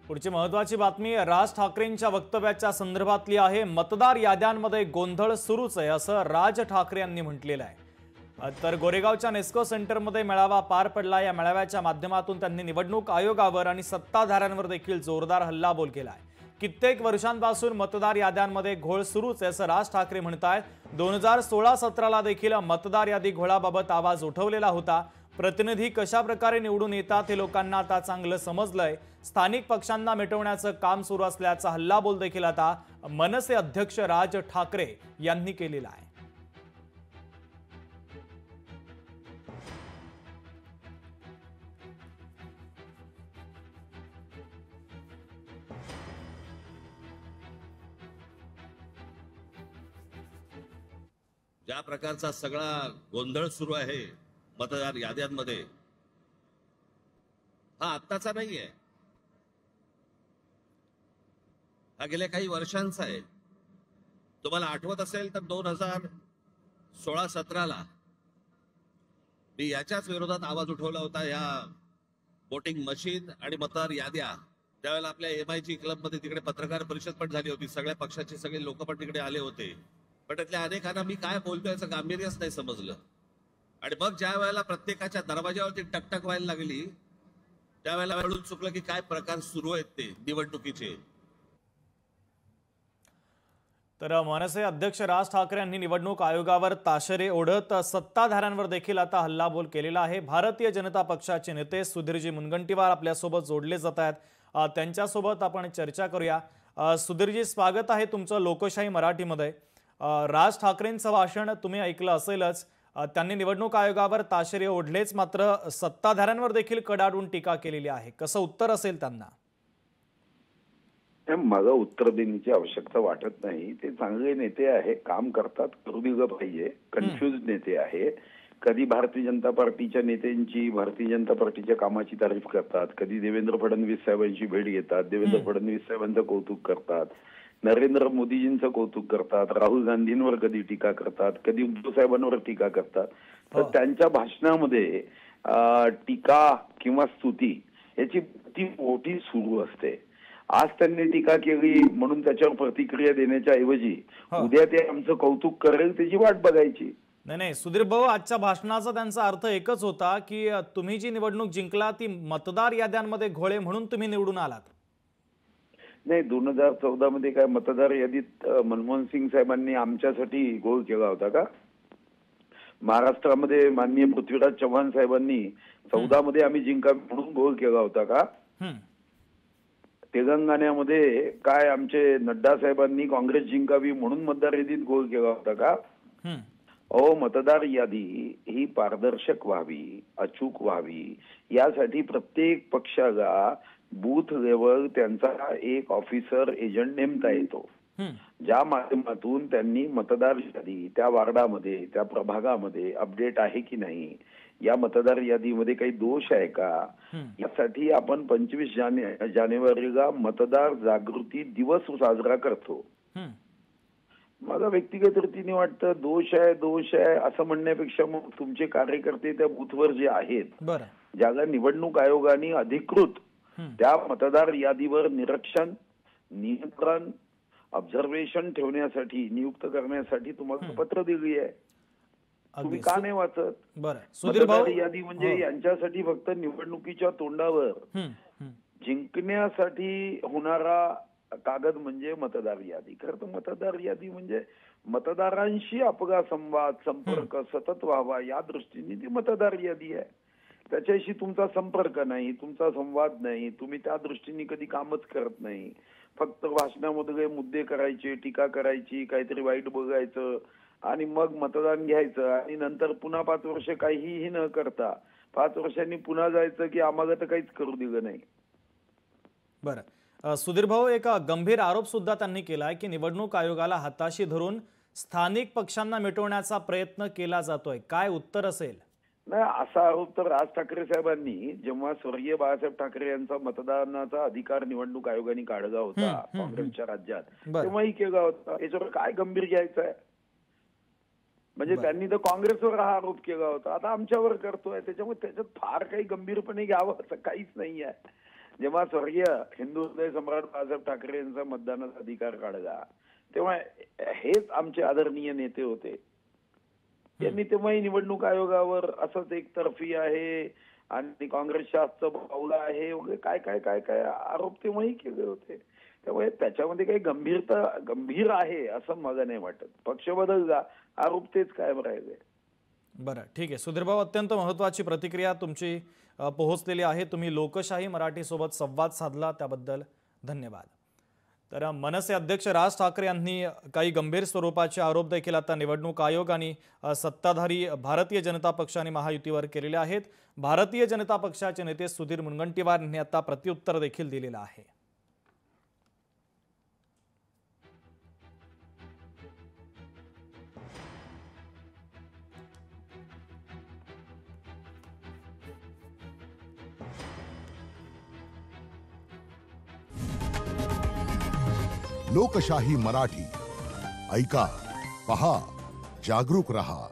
पुढची महत्त्वाची बातमी राज ठाकरेंच्या वक्तव्याच्या संदर्भातली आहे। मतदार याद्यांमध्ये गोंधळ सुरूच आहे असं राज ठाकरे यांनी म्हटलेलं आहे। तर गोरेगावच्या नेस्को सेंटरमध्ये मेळावा पार पडला। या मेळाव्याच्या माध्यमातून त्यांनी निवडणूक आयोगावर आणि सत्ताधाऱ्यांवर देखील जोरदार हल्लाबोल केला आहे। कित्येक वर्षांपासून मतदार याद्यांमध्ये घोळ सुरूच आहे असं राज ठाकरे म्हणतात। 2016-17ला देखील मतदार यादी घोळाबाबत आवाज उठवलेला होता। प्रतिनिधी कशा प्रकारे निवडून येतात हे लोकांना आता चांगलं समजलंय। स्थानिक पक्षांना मिटवण्याचं काम सुरू असल्याचा हल्लाबोल देखील आता मनसे अध्यक्ष राज ठाकरे यांनी केलेला आहे। ज्या प्रकारचा सगळा गोंधळ सुरू आहे मतदार याद्यांमध्ये, हा आत्ताचा नाहीये, हा गेल्या काही वर्षांचा आहे। तुम्हाला आठवत असेल तर 2016-17ला मी याच्याच विरोधात आवाज उठवला होता। या वोटिंग मशीन आणि मतदार याद्या, त्यावेळेला आपल्या MIG क्लबमध्ये तिकडे पत्रकार परिषद पण झाली होती। सगळ्या पक्षाचे सगळे लोक पण तिकडे आले होते, पण त्यातल्या अनेकांना मी काय बोलतोय याचं गांभीर्यच नाही समजलं। आणि मग ज्या वेळेला प्रत्येकाच्या दरवाजावरती टकटक व्हायला लागली, त्यावेळेला कळून चुकलं की काय प्रकार सुरू आहेत ते निवडणुकीचे। तर मनसे अध्यक्ष राज ठाकरे यांनी निवडणूक आयोगावर ताशेरे ओढत सत्ताधाऱ्यांवर देखील आता हल्लाबोल केलेला आहे। भारतीय जनता पक्षाचे नेते सुधीरजी मुनगंटीवार आपल्यासोबत जोडले जात आहेत, त्यांच्यासोबत आपण चर्चा करूया। सुधीरजी, स्वागत आहे तुमचं लोकशाही मराठीमध्ये। राज ठाकरेंचं भाषण तुम्ही ऐकलं असेलच। त्यांनी निवडणूक आयोगावर ताशेरे ओढलेच, मात्र सत्ताधाऱ्यांवर देखील कडाडून टीका केलेली आहे। कसं उत्तर असेल त्यांना? मला उत्तर देण्याची आवश्यकता वाटत नाही। ते चांगले नेते आहे, काम करतात, करू दिलं पाहिजे। कन्फ्युज नेते आहे, कधी भारतीय जनता पार्टीच्या नेत्यांची, भारतीय जनता पार्टीच्या कामाची तारीफ करतात, कधी देवेंद्र फडणवीस साहेबांची भेट घेतात, देवेंद्र फडणवीस साहेबांचं कौतुक करतात, नरेंद्र मोदीजींचं कौतुक करतात, राहुल गांधींवर कधी टीका करतात, कधी उद्धव साहेबांवर टीका करतात। तर त्यांच्या भाषणामध्ये टीका किंवा स्तुती याची ती मोठी सुरू असते। आज त्यांनी टीका केली म्हणून त्याच्यावर प्रतिक्रिया देण्याच्या ऐवजी उद्या ते आमचं कौतुक करेल त्याची वाट बघायची। नाही सुधीर भाऊ, आजच्या भाषणाचा त्यांचा अर्थ एकच होता की तुम्ही जी निवडणूक जिंकला ती मतदार याद्यांमध्ये घोळे म्हणून तुम्ही निवडून आलात। नाही, 2014 मध्ये काय मतदार यादीत मनमोहन सिंग साहेबांनी आमच्यासाठी घोळ केला होता का? महाराष्ट्रामध्ये माननीय पृथ्वीराज चव्हाण साहेबांनी 14 मध्ये आम्ही जिंका म्हणून घोळ केला होता का? तेलंगणामध्ये काय आमचे नड्डा साहेबांनी काँग्रेस जिंकावी म्हणून मतदार यादीत घोळ केला होता का? मतदार यादी ही पारदर्शक व्हावी, अचूक व्हावी, यासाठी प्रत्येक पक्षाला बूथ लेवल त्यांचा एक ऑफिसर एजंट नेमता येतो, ज्या माध्यमातून त्यांनी मतदार यादी त्या वार्डामध्ये, त्या प्रभागामध्ये अपडेट आहे की नाही, या मतदार यादीमध्ये काही दोष आहे का, यासाठी आपण 25 जानेवारीला मतदार जागृती दिवस साजरा करतो। मला व्यक्तिगत रीतीने वाटतं दोष आहे असं म्हणण्यापेक्षा मग तुमचे कार्यकर्ते त्या बूथवर जे आहेत, ज्याला निवडणूक आयोगाने अधिकृत त्या मतदार यादीवर निरीक्षण, नियंत्रण, ऑब्झर्वेशन ठेवण्यासाठी, नियुक्त करण्यासाठी तुम्हाला पत्र दिली आहे, तुम्ही का नाही वाचत? मतदार यादी म्हणजे यांच्यासाठी फक्त निवडणुकीच्या तोंडावर जिंकण्यासाठी होणारा कागद म्हणजे मतदार यादी। खरं तर मतदार यादी म्हणजे मतदारांशी आपला संवाद, संपर्क सतत व्हावा या दृष्टीने ती मतदार यादी आहे। त्याच्याशी तुमचा संपर्क नाही, तुमचा संवाद नाही, तुम्ही त्या दृष्टीने कधी कामच करत नाही, फक्त भाषणामध्ये मुद्दे करायचे, टीका करायची, काहीतरी वाईट बघायचं आणि मग मतदान घ्यायचं आणि नंतर पुन्हा 5 वर्ष काहीही न करता 5 वर्षांनी पुन्हा जायचं की आम्हाला तर काहीच करू दिलं नाही। बरं सुधीर भाऊ, एक गंभीर आरोप सुद्धा त्यांनी केलाय की निवडणूक आयोगाला हाताशी धरून स्थानिक पक्षांना मिटवण्याचा प्रयत्न केला जातोय। काय उत्तर असेल? नाही, असा आरोप तर राज ठाकरे साहेबांनी जेव्हा स्वर्गीय बाळासाहेब ठाकरे यांचा मतदानाचा अधिकार निवडणूक आयोगाने काढला होता काँग्रेसच्या राज्यात, तेव्हाही केला होता। याच्यावर काय गंभीर घ्यायचं आहे? म्हणजे त्यांनी तर काँग्रेसवर हा आरोप केला होता, आता आमच्यावर करतोय, त्याच्यामुळे त्याच्यात फार काही गंभीरपणे घ्यावं असं काहीच नाही आहे। जेव्हा स्वर्गीय हिंदू हृदय सम्राट बाळासाहेब ठाकरे यांचा मतदानाचा अधिकार काढला तेव्हा हेच आमचे आदरणीय नेते होते. यांनी तेव्हाही निवडणूक आयोगावर असंच एकतर्फी आहे आणि काँग्रेसच्या हातचं पावलं आहे वगैरे काय काय काय काय आरोप तेव्हाही केले होते. त्यामुळे त्याच्यामध्ये काही गंभीर आहे असं मला नाही वाटत. पक्ष बदलला, आरोप तेच कायम राहिले. बरं, ठीक आहे. सुधीर भाऊ, अत्यंत महत्त्वाची प्रतिक्रिया तुमची पोहोचलेली आहे. तुम्ही लोकशाही मराठी सोबत संवाद साधला त्याबद्दल धन्यवाद. तर मनसे अध्यक्ष राज ठाकरे यांनी काही गंभीर स्वरूपाचे आरोप देखील आता निवडणूक आयोग आणि सत्ताधारी भारतीय जनता पक्ष आणि महायुतीवर केलेले आहेत. भारतीय जनता पक्षाचे नेते सुधीर मुनगंटीवार यांनी आता प्रत्युत्तर देखील दिलेलं आहे. लोकशाही मराठी ऐका, पहा, जागरूक रहा.